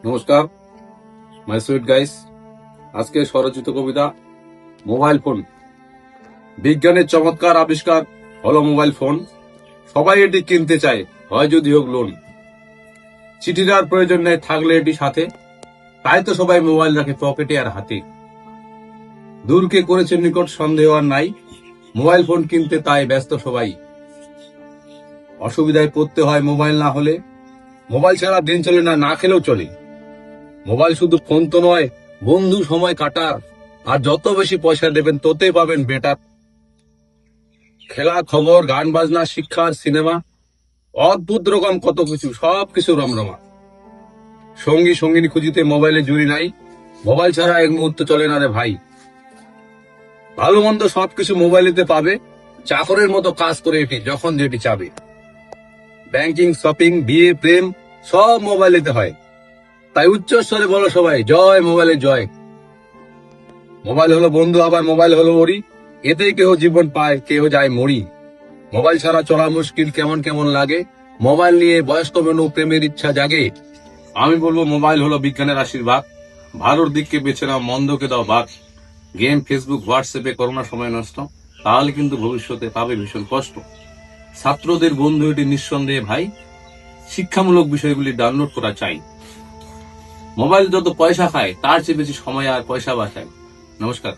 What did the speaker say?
নমস্কার, my sweet guys. আজকে স্বরচিত কবিতা mobile phone. বিজ্ঞানের চমৎকার আবিষ্কার হলো মোবাইল ফোন। সবাই এটি কিনতে চায়, হয় যদি হোক লোন। চিঠির আর প্রয়োজন নেই থাকলে এটি সাথে, তাই তো সবাই মোবাইল রাখে পকেটে আর হাতে। দূরকে করেছে নিকট সন্দেহ আর নাই, মোবাইল ফোন কিনতে তাই ব্যস্ত সবাই। অসুবিধায় পড়তে হয় মোবাইল না হলে, মোবাইল ছাড়া দিন চলে না, না খেলেও চলে। মোবাইল শুধু ফোন তো নয়, বন্ধু, সময় কাটার। আর যত বেশি পয়সা দেবেন ততই পাবেন বেটার। খেলা, খবর, গান বাজনা, শিক্ষা, সিনেমা, অদ্ভুত রকম কত কিছু, সবকিছু রমরমা। সঙ্গী সঙ্গিনী খুঁজিতে মোবাইলে জুড়ি নাই, মোবাইল ছাড়া এক মুহূর্ত চলে না রে ভাই। ভালো মন্দ সবকিছু মোবাইলেতে পাবে, চাকরের মতো কাজ করে এটি যখন যেটি চাবে। ব্যাংকিং, শপিং, বিয়ে, প্রেম সব মোবাইলেতে হয়, তাই উচ্চস্বরে বলো সবাই, জয় মোবাইলে জয়। মোবাইল হলো বন্ধু, আবার মোবাইল হলো ওরি, এতেই কেহ জীবন পায়, কেহ যায় মরি। মোবাইল ছাড়া চলা মুশকিল, কেমন কেমন লাগে, মোবাইল নিয়ে বয়স্ক মেনু প্রেমের ইচ্ছা জাগে। আমি বলবো মোবাইল হলো বিজ্ঞানের আশীর্বাদ, ভালোর দিককে বেছে নাও, মন্দকে দাও বাদ। গেম, ফেসবুক, হোয়াটসঅ্যাপে করোনা সময় নষ্ট, তাহলে কিন্তু ভবিষ্যতে পাবে ভীষণ কষ্ট। ছাত্রদের বন্ধু এটি নিঃসন্দেহে ভাই, শিক্ষামূলক বিষয়গুলি ডাউনলোড করা চাই। মোবাইল যত পয়সা খায় তার চেয়ে বেশি সময় আর পয়সা বাঁচায়। নমস্কার।